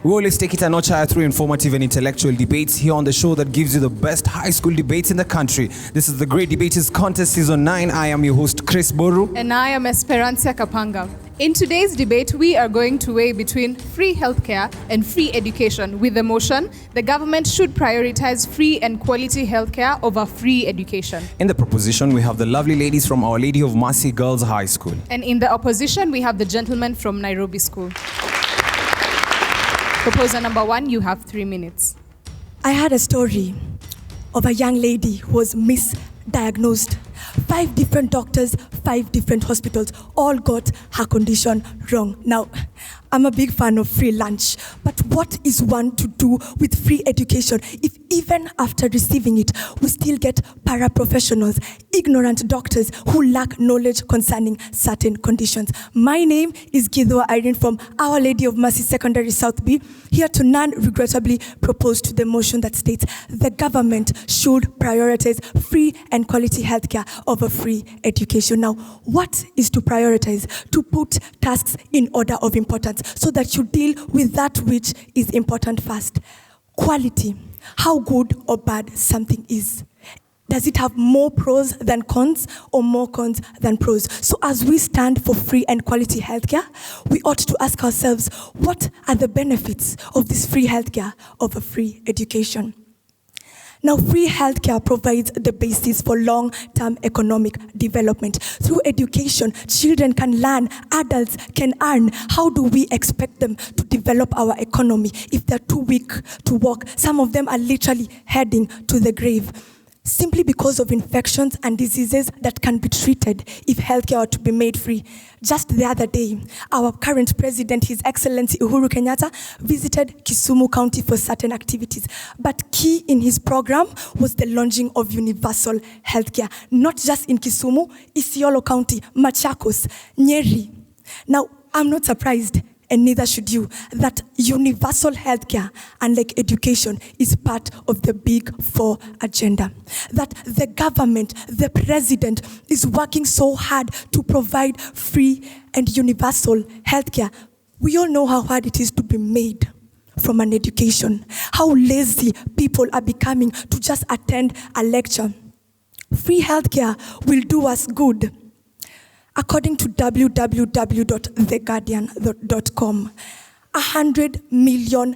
We always take it a notch higher through informative and intellectual debates here on the show that gives you the best high school debates in the country. This is the Great Debaters Contest Season 9. I am your host, Chris Boru. And I am Esperanza Kapanga. In today's debate, we are going to weigh between free healthcare and free education with the motion, the government should prioritize free and quality healthcare over free education. In the proposition, we have the lovely ladies from Our Lady of Mercy Girls High School. And in the opposition, we have the gentleman from Nairobi School. Proposer number 1, you have 3 minutes. I had a story of a young lady who was misdiagnosed. 5 different doctors, 5 different hospitals, all got her condition wrong. Now, I'm a big fan of free lunch, but what is one to do with free education if even after receiving it, we still get paraprofessionals, ignorant doctors who lack knowledge concerning certain conditions? My name is Gidwa Irene from Our Lady of Mercy Secondary South B, here to non-regrettably propose to the motion that states the government should prioritize free and quality healthcare over free education. Now, what is to prioritize? To put tasks in order of importance, so that you deal with that which is important first. Quality, how good or bad something is. Does it have more pros than cons or more cons than pros? So as we stand for free and quality healthcare, we ought to ask ourselves, what are the benefits of this free healthcare over free education? Now, free healthcare provides the basis for long-term economic development. Through education, children can learn, adults can earn. How do we expect them to develop our economy if they're too weak to walk? Some of them are literally heading to the grave, simply because of infections and diseases that can be treated if healthcare were to be made free. Just the other day, our current president, His Excellency Uhuru Kenyatta, visited Kisumu County for certain activities. But key in his program was the launching of universal healthcare, not just in Kisumu, Isiolo County, Machakos, Nyeri. Now, I'm not surprised, and neither should you, that universal healthcare, unlike education, is part of the Big Four agenda. That the government, the president, is working so hard to provide free and universal healthcare. We all know how hard it is to be made from an education, how lazy people are becoming to just attend a lecture. Free healthcare will do us good. According to www.theguardian.com, 100 million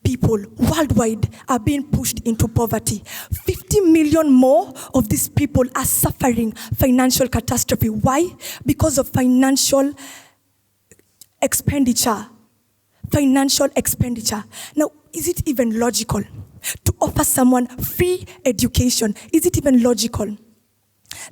people worldwide are being pushed into poverty. 50 million more of these people are suffering financial catastrophe. Why? Because of financial expenditure. Financial expenditure. Now, is it even logical to offer someone free education? Is it even logical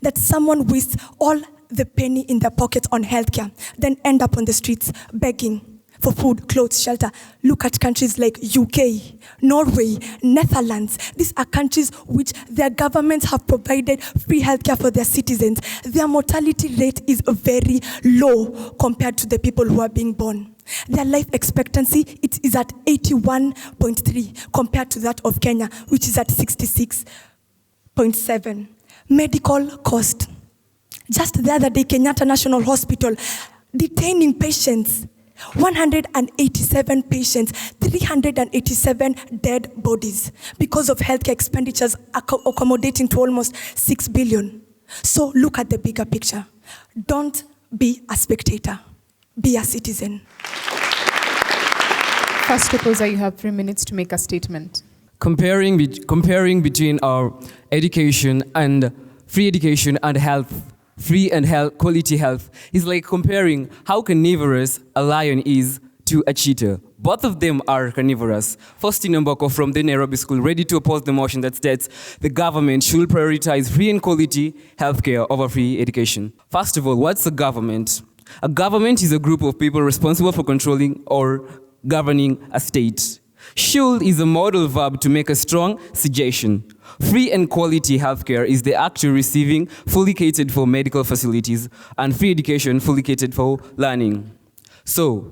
that someone with all the penny in their pockets on healthcare then end up on the streets begging for food, clothes, shelter? Look at countries like UK, Norway, Netherlands. These are countries which their governments have provided free healthcare for their citizens. Their mortality rate is very low compared to the people who are being born. Their life expectancy it is at 81.3 compared to that of Kenya, which is at 66.7. Medical cost. Just the other day, Kenyatta National Hospital detaining patients, 187 patients, 387 dead bodies because of healthcare expenditures accommodating to almost 6 billion. So look at the bigger picture. Don't be a spectator. Be a citizen. First proposer, you have 3 minutes to make a statement. Comparing between our education and free education and health, free and quality health, is like comparing how carnivorous a lion is to a cheetah. Both of them are carnivorous. Faustin Mboko from the Nairobi School, ready to oppose the motion that states the government should prioritize free and quality healthcare over free education. First of all, what's a government? A government is a group of people responsible for controlling or governing a state. Should is a modal verb to make a strong suggestion. Free and quality healthcare is the act of receiving fully catered for medical facilities, and free education fully catered for learning. So,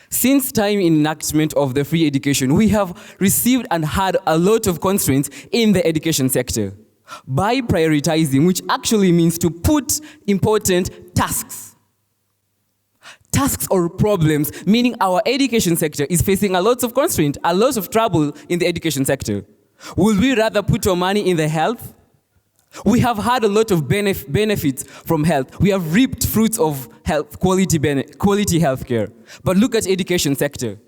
since time in enactment of the free education, we have received and had a lot of constraints in the education sector. By prioritizing, which actually means to put important tasks tasks or problems, meaning our education sector is facing a lot of constraint, a lot of trouble in the education sector. Would we rather put our money in the health? We have had a lot of benefits from health. We have reaped fruits of health, quality healthcare. But look at education sector.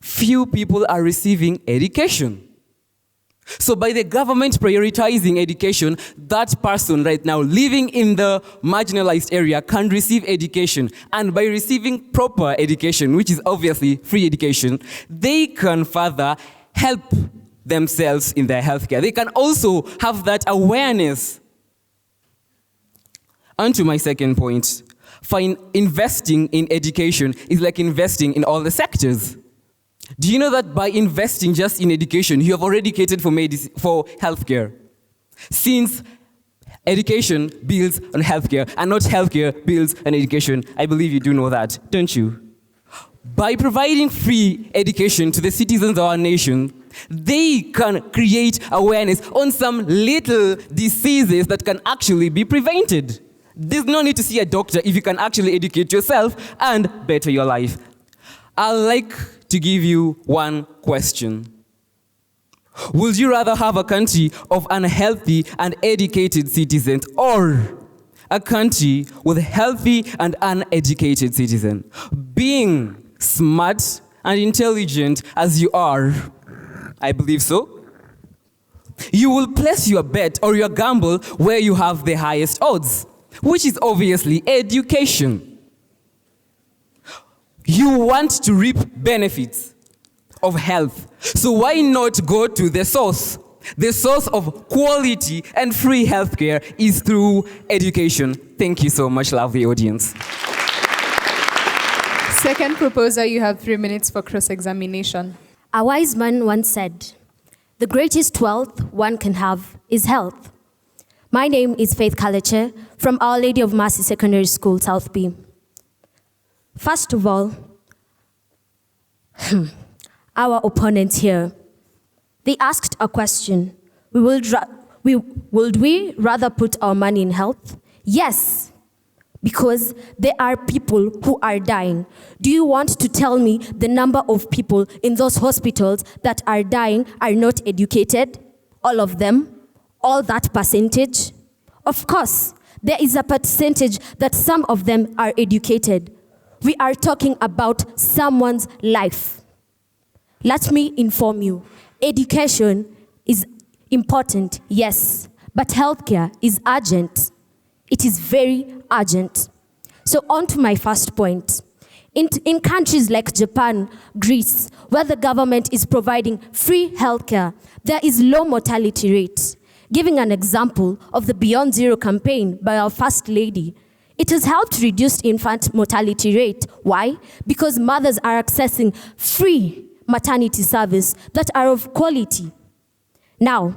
Few people are receiving education. So by the government prioritizing education, that person right now living in the marginalized area can receive education. And by receiving proper education, which is obviously free education, they can further help themselves in their healthcare. They can also have that awareness. On to my second point. Investing in education is like investing in all the sectors. Do you know that by investing just in education, you have already catered for healthcare? Since education builds on healthcare and not healthcare builds on education, I believe you do know that, don't you? By providing free education to the citizens of our nation, they can create awareness on some little diseases that can actually be prevented. There's no need to see a doctor if you can actually educate yourself and better your life. I'd like to give you one question. Would you rather have a country of unhealthy and educated citizens or a country with healthy and uneducated citizens? Being smart and intelligent as you are, I believe so, you will place your bet or your gamble where you have the highest odds, which is obviously education. You want to reap benefits of health. So why not go to the source? The source of quality and free healthcare is through education. Thank you so much, lovely audience. Second proposer, you have 3 minutes for cross-examination. A wise man once said, "The greatest wealth one can have is health." My name is Faith Kaleche from Our Lady of Mercy Secondary School, South B. First of all, our opponents here, they asked a question. Would we rather put our money in health? Yes, because there are people who are dying. Do you want to tell me the number of people in those hospitals that are dying are not educated? All of them? All that percentage? Of course, there is a percentage that some of them are educated. We are talking about someone's life. Let me inform you, education is important, yes, but healthcare is urgent. It is very urgent. So on to my first point. In countries like Japan, Greece, where the government is providing free healthcare, there is low mortality rate. Giving an example of the Beyond Zero campaign by our First Lady, it has helped reduce infant mortality rate. Why? Because mothers are accessing free maternity service that are of quality. Now,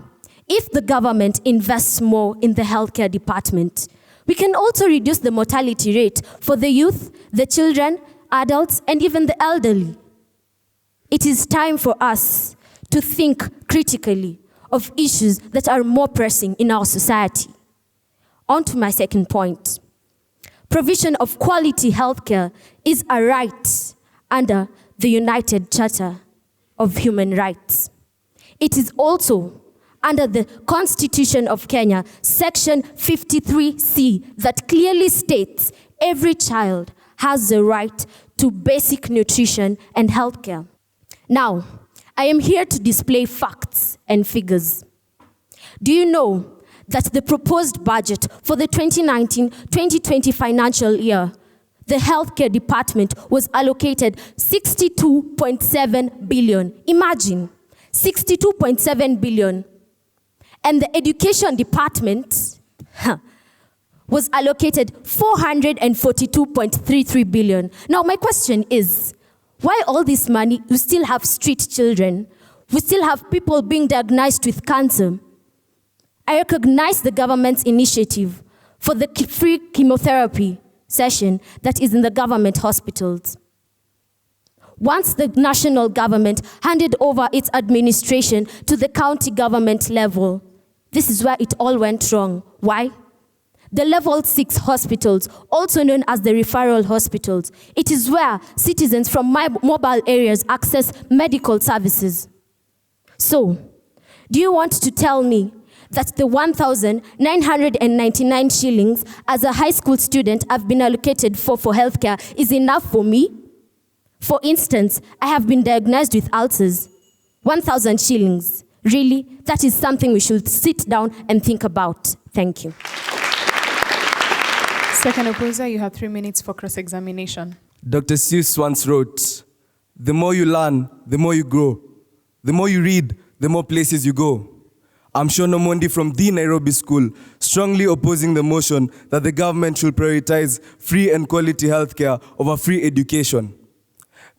if the government invests more in the healthcare department, we can also reduce the mortality rate for the youth, the children, adults, and even the elderly. It is time for us to think critically of issues that are more pressing in our society. On to my second point. Provision of quality healthcare is a right under the United Charter of Human Rights. It is also under the Constitution of Kenya, Section 53C, that clearly states every child has the right to basic nutrition and healthcare. Now, I am here to display facts and figures. Do you know that the proposed budget for the 2019-2020 financial year, the healthcare department was allocated 62.7 billion. Imagine, 62.7 billion. And the education department was allocated 442.33 billion. Now my question is, why all this money? We still have street children. We still have people being diagnosed with cancer. I recognize the government's initiative for the free chemotherapy session that is in the government hospitals. Once the national government handed over its administration to the county government level, this is where it all went wrong. Why? the Level 6 hospitals, also known as the referral hospitals. It is where citizens from mobile areas access medical services. So, do you want to tell me that the 1,999 shillings as a high school student I've been allocated for healthcare is enough for me? For instance, I have been diagnosed with ulcers. 1,000 shillings. Really? That is something we should sit down and think about. Thank you. Second opposer, you have 3 minutes for cross-examination. Dr. Seuss once wrote, "The more you learn, the more you grow. The more you read, the more places you go." I'm sure Nomondi from the Nairobi School, strongly opposing the motion that the government should prioritize free and quality healthcare over free education.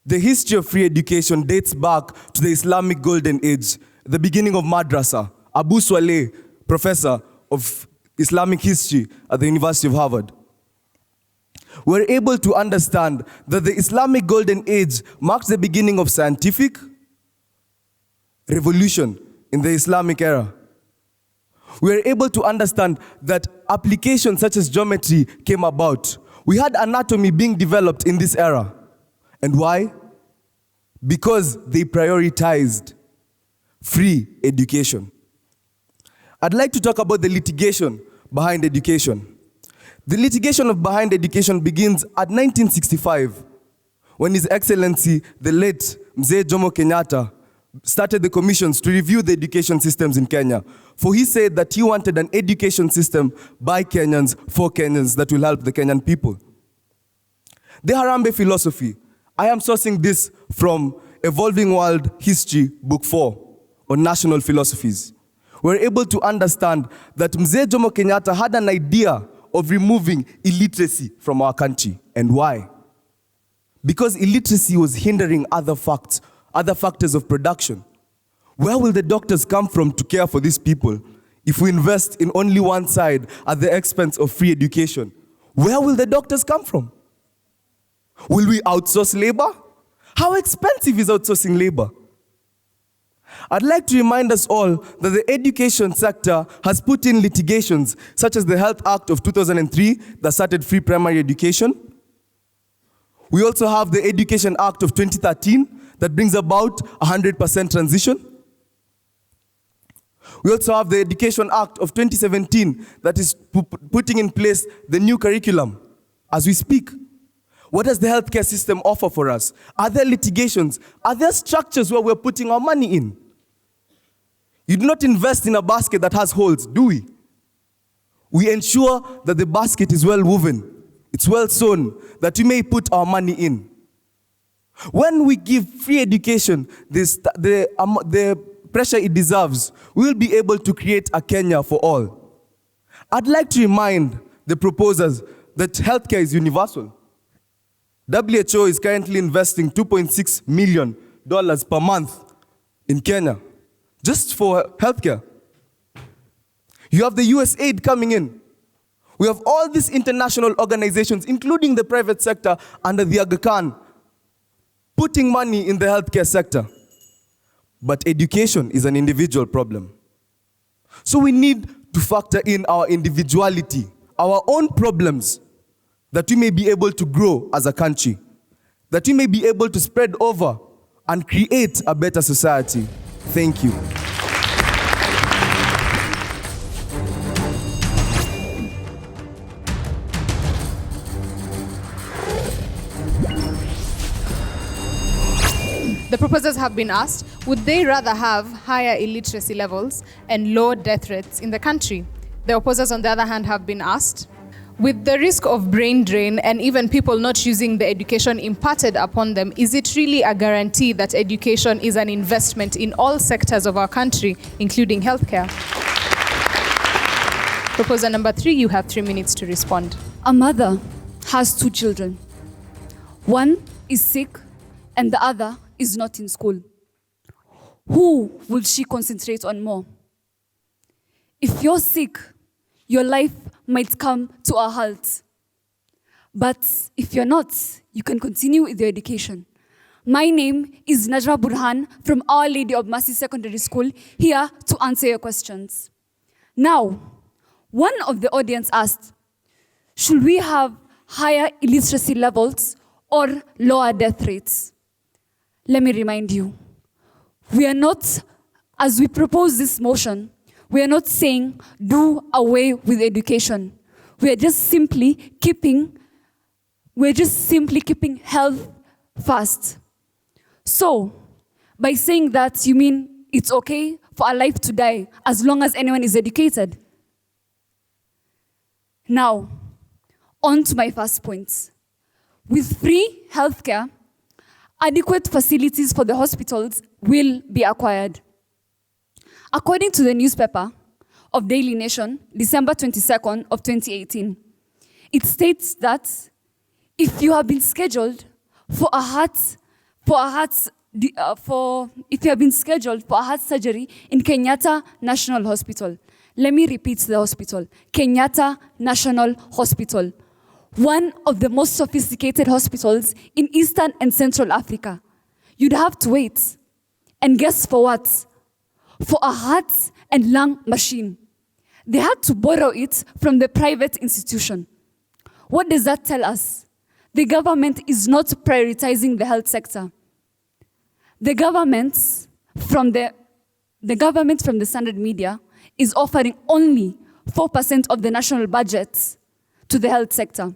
The history of free education dates back to the Islamic Golden Age, the beginning of Madrasa. Abu Swaleh, professor of Islamic history at the University of Harvard. We're able to understand that the Islamic Golden Age marks the beginning of scientific revolution in the Islamic era. We're able to understand that applications such as geometry came about. We had anatomy being developed in this era. And why? Because they prioritized free education. I'd like to talk about the litigation behind education. The litigation behind education begins at 1965, when His Excellency, the late Mzee Jomo Kenyatta, started the commissions to review the education systems in Kenya. For he said that he wanted an education system by Kenyans, for Kenyans, that will help the Kenyan people. The Harambee philosophy. I am sourcing this from Evolving World History, Book 4, on national philosophies. We're able to understand that Mzee Jomo Kenyatta had an idea of removing illiteracy from our country. And why? Because illiteracy was hindering other factors of production. Where will the doctors come from to care for these people if we invest in only one side at the expense of free education? Where will the doctors come from? Will we outsource labor? How expensive is outsourcing labor? I'd like to remind us all that the education sector has put in litigations such as the Health Act of 2003 that started free primary education. We also have the Education Act of 2013 that brings about 100% transition. We also have the Education Act of 2017 that is putting in place the new curriculum as we speak. What does the healthcare system offer for us? Are there litigations? Are there structures where we're putting our money in? You do not invest in a basket that has holes, do we? We ensure that the basket is well woven, it's well sewn, that we may put our money in. When we give free education the pressure it deserves, we will be able to create a Kenya for all. I'd like to remind the proposers that healthcare is universal. WHO is currently investing $2.6 million per month in Kenya, just for healthcare. You have the US aid coming in. We have all these international organizations, including the private sector under the Aga Khan, putting money in the healthcare sector. But education is an individual problem. So we need to factor in our individuality, our own problems, that we may be able to grow as a country, that we may be able to spread over and create a better society. Thank you. The proposers have been asked, would they rather have higher illiteracy levels and low death rates in the country? The opposers, on the other hand, have been asked, with the risk of brain drain and even people not using the education imparted upon them, is it really a guarantee that education is an investment in all sectors of our country, including healthcare? Proposer number 3, you have 3 minutes to respond. A mother has 2 children. One is sick and the other is not in school. Who will she concentrate on more? If you're sick, your life might come to a halt. But if you're not, you can continue with your education. My name is Najwa Burhan from Our Lady of Mercy Secondary School, here to answer your questions. Now, one of the audience asked, Should we have higher illiteracy levels or lower death rates? Let me remind you, we are not, as we propose this motion, we are not saying do away with education. We are just simply keeping health first. So, by saying that, you mean it's okay for a life to die as long as anyone is educated? Now, on to my first point. With free healthcare, adequate facilities for the hospitals will be acquired. According to the newspaper of Daily Nation, December 22nd of 2018, it states that if you have been scheduled for a heart surgery in Kenyatta National Hospital, let me repeat the hospital, Kenyatta National Hospital, one of the most sophisticated hospitals in Eastern and Central Africa, you'd have to wait. And guess for what? For a heart and lung machine. They had to borrow it from the private institution. What does that tell us? The government is not prioritizing the health sector. The government from the standard media is offering only 4% of the national budget to the health sector.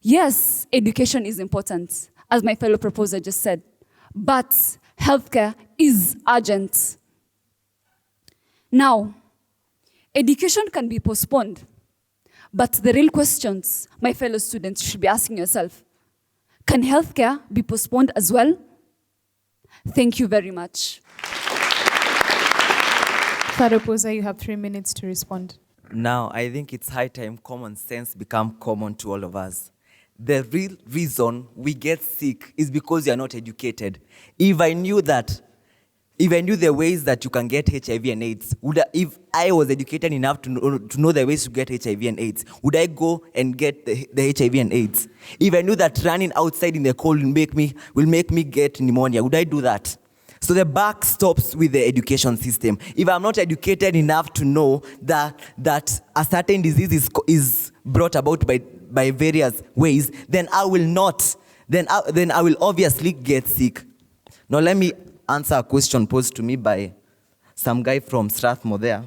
Yes, education is important, as my fellow proposer just said, but healthcare is urgent. Now, education can be postponed, but the real questions, my fellow students, you should be asking yourself, can healthcare be postponed as well? Thank you very much. Fellow proposer, you have 3 minutes to respond. Now, I think it's high time common sense become common to all of us. The real reason we get sick is because you are not educated. If I knew the ways that you can get HIV and AIDS, if I was educated enough to know the ways to get HIV and AIDS, would I go and get the HIV and AIDS? If I knew that running outside in the cold will make me get pneumonia, would I do that? So the buck stops with the education system. If I'm not educated enough to know that a certain disease is brought about by various ways, then I will obviously get sick. Now let me answer a question posed to me by some guy from Strathmore there.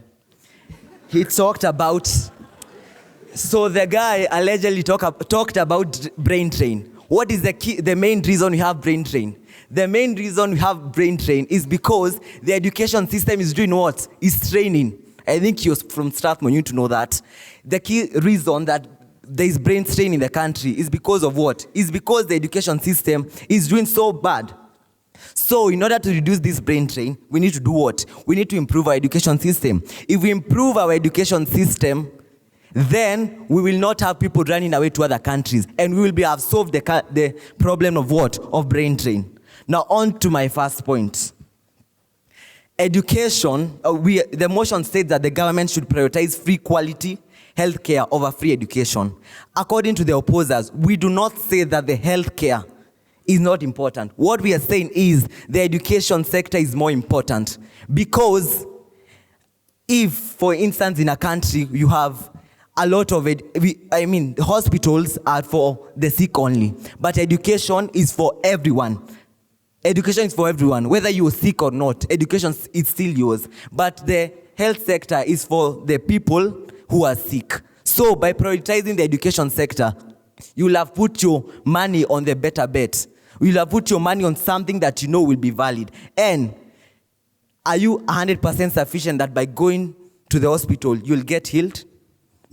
He talked about, so the guy allegedly talked about brain drain. What is the main reason we have brain drain? The main reason we have brain drain is because the education system is doing what? Is training. I think you're from Strathmore, you need to know that. The key reason that there is brain strain in the country is because of what? Is because the education system is doing so bad. So in order to reduce this brain drain, we need to do what? We need to improve our education system. If we improve our education system, then we will not have people running away to other countries, and we will have solved the problem of what? Of brain drain. Now on to my first point. Education, the motion states that the government should prioritize free quality healthcare over free education. According to the opposers, we do not say that the healthcare is not important. What we are saying is the education sector is more important, because if, for instance, in a country you have a lot of hospitals are for the sick only, but education is for everyone. Education is for everyone, whether you're sick or not. Education is still yours, but the health sector is for the people who are sick. So by prioritizing the education sector, you'll have put your money on the better bet. You'll have put your money on something that you know will be valid. And are you 100% sufficient that by going to the hospital, you'll get healed?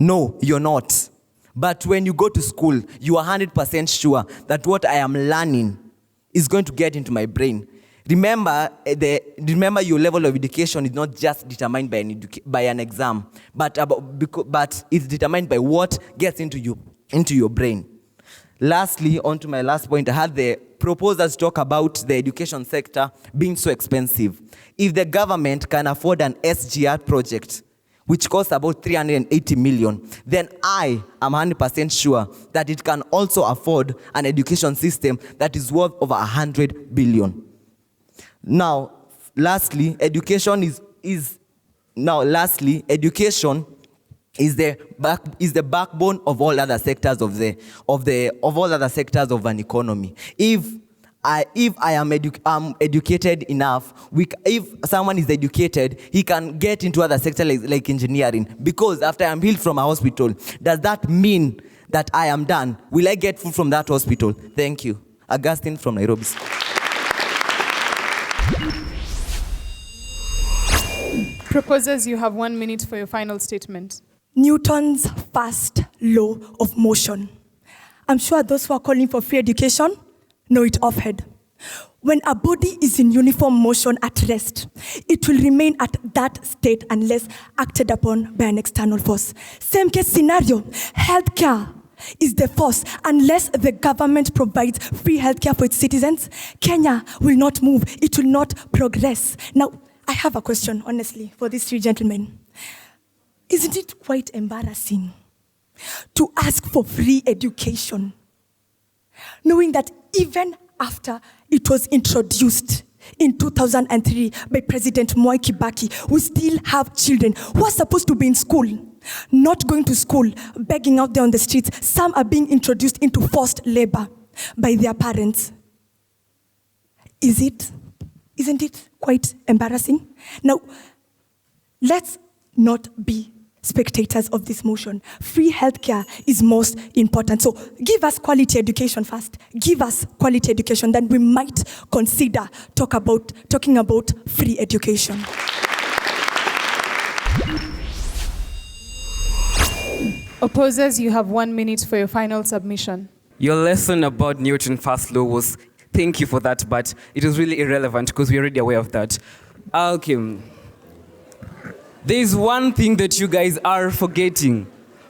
No, you're not. But when you go to school, you are 100% sure that what I am learning is going to get into my brain. Remember, your level of education is not just determined by an exam, but it's determined by what gets into your brain. Lastly, on to my last point, I had the proposers talk about the education sector being so expensive. If the government can afford an SGR project, which costs about 380 million, then I am 100% sure that it can also afford an education system that is worth over 100 billion. Now, lastly, education is the backbone of all other sectors of all other sectors of an economy. If I am educated enough, if someone is educated, he can get into other sectors like engineering. Because after I'm healed from a hospital, does that mean that I am done? Will I get food from that hospital? Thank you. Augustine from Nairobi. Proposers, you have 1 minute for your final statement. Newton's first law of motion. I'm sure those who are calling for free education know it offhand. When a body is in uniform motion at rest, it will remain at that state unless acted upon by an external force. Same case scenario, healthcare is the force. Unless the government provides free healthcare for its citizens, Kenya will not move. It will not progress. Now, I have a question, honestly, for these three gentlemen. Isn't it quite embarrassing to ask for free education, knowing that even after it was introduced in 2003 by President Mwai Kibaki, we still have children who are supposed to be in school, not going to school, begging out there on the streets. Some are being introduced into forced labor by their parents. Isn't it quite embarrassing? Now, let's not be spectators of this motion. Free healthcare is most important. So give us quality education first. Give us quality education, then we might consider talking about free education. Opposers, you have 1 minute for your final submission. Your lesson about Newton's first law was, thank you for that, but it was really irrelevant because we're already aware of that. Okay. There is one thing that you guys are forgetting.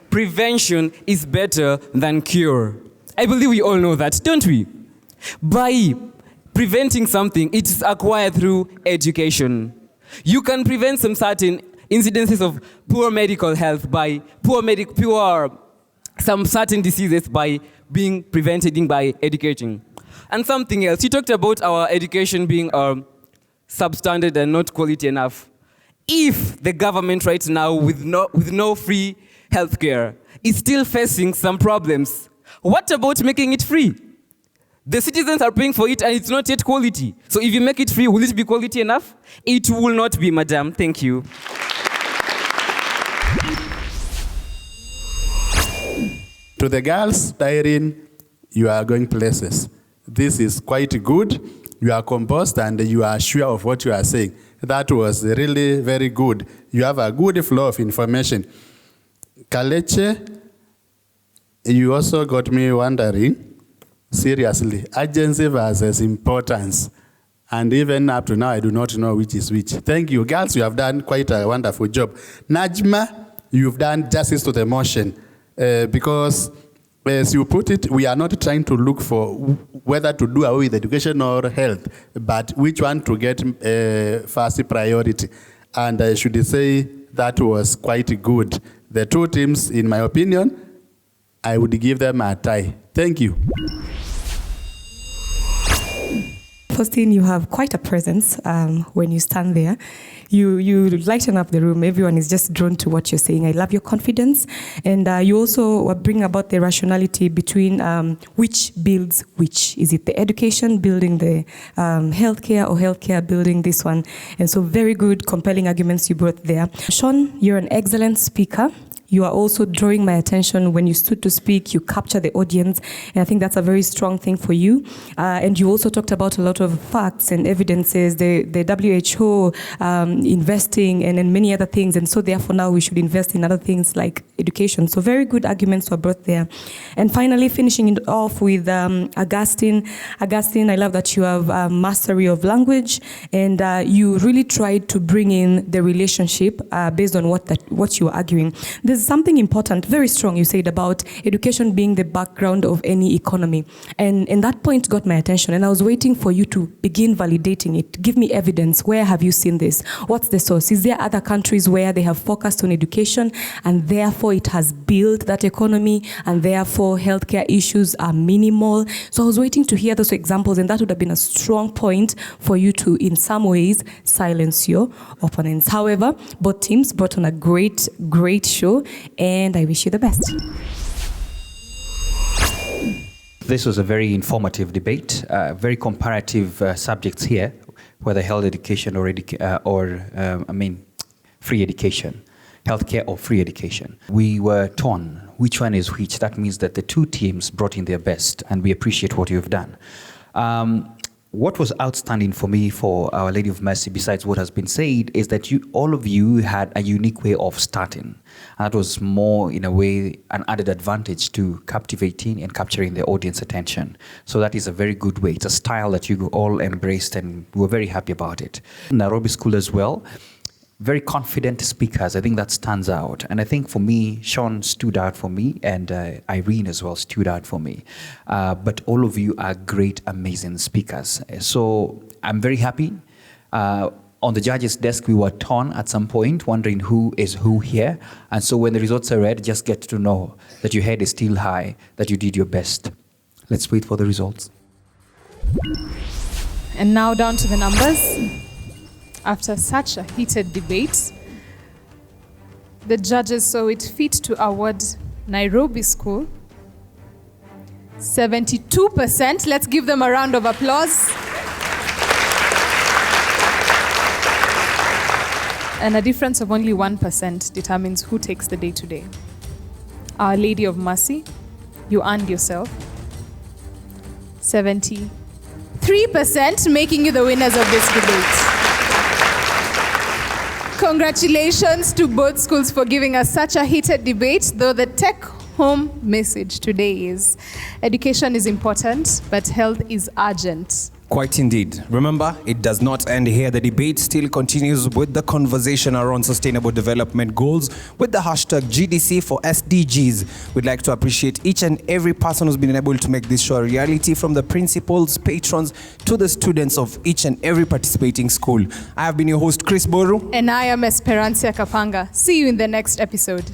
Prevention is better than cure. I believe we all know that, don't we? By preventing something, it is acquired through education. You can prevent some certain incidences of poor medical health by some certain diseases by being prevented by educating. And something else, you talked about our education being substandard and not quality enough. If the government right now with no free healthcare is still facing some problems, what about making it free? The citizens are paying for it and it's not yet quality. So if you make it free, will it be quality enough? It will not be, madam. Thank you. To the girls, Irene, you are going places. This is quite good. You are composed and you are sure of what you are saying. That was really very good. You have a good flow of information. Kaleche, you also got me wondering, seriously, urgency versus importance. And even up to now, I do not know which is which. Thank you. Girls, you have done quite a wonderful job. Najma, you've done justice to the motion. Because, as you put it, we are not trying to look for whether to do away with education or health, but which one to get first priority. And I should say that was quite good. The two teams, in my opinion, I would give them a tie. Thank you. Faustine, you have quite a presence when you stand there. You lighten up the room. Everyone is just drawn to what you're saying. I love your confidence. And you also bring about the rationality between which builds which. Is it the education building the healthcare or healthcare building this one? And so very good, compelling arguments you brought there. Sean, you're an excellent speaker. You are also drawing my attention when you stood to speak, you capture the audience, and I think that's a very strong thing for you. And you also talked about a lot of facts and evidences, the WHO investing and many other things, and so therefore now we should invest in other things like education. So very good arguments were brought there. And finally, finishing it off with Augustine. Augustine, I love that you have mastery of language, and you really tried to bring in the relationship based on what you were arguing. There's something important, very strong, you said about education being the background of any economy. And that point got my attention, and I was waiting for you to begin validating it. Give me evidence. Where have you seen this? What's the source? Is there other countries where they have focused on education and therefore it has built that economy and therefore healthcare issues are minimal? So I was waiting to hear those examples, and that would have been a strong point for you to, in some ways, silence your opponents. However, both teams brought on a great show. and I wish you the best. This was a very informative debate, very comparative subjects here, whether health education or free education, healthcare or free education. We were torn. Which one is which? That means that the two teams brought in their best, and we appreciate what you've done. What was outstanding for me, for Our Lady of Mercy, besides what has been said, is that all of you had a unique way of starting. And that was more, in a way, an added advantage to captivating and capturing the audience attention. So that is a very good way. It's a style that you all embraced, and we're very happy about it. Nairobi School as well. Very confident speakers. I think that stands out. And I think for me, Sean stood out for me, and Irene as well stood out for me. But all of you are great, amazing speakers. So I'm very happy. On the judges' desk, we were torn at some point, wondering who is who here. And so when the results are read, just get to know that your head is still high, that you did your best. Let's wait for the results. And now down to the numbers. After such a heated debate, the judges saw it fit to award Nairobi School 72%. Let's give them a round of applause. And a difference of only 1% determines who takes the day today. Our Lady of Mercy, you earned yourself 73%, making you the winners of this debate. Congratulations to both schools for giving us such a heated debate, though the take-home message today is education is important, but health is urgent. Quite indeed. Remember, it does not end here. The debate still continues with the conversation around sustainable development goals with the hashtag GDC for SDGs. We'd like to appreciate each and every person who's been able to make this show a reality, from the principals, patrons, to the students of each and every participating school. I have been your host, Chris Boru. And I am Esperanza Kapanga. See you in the next episode.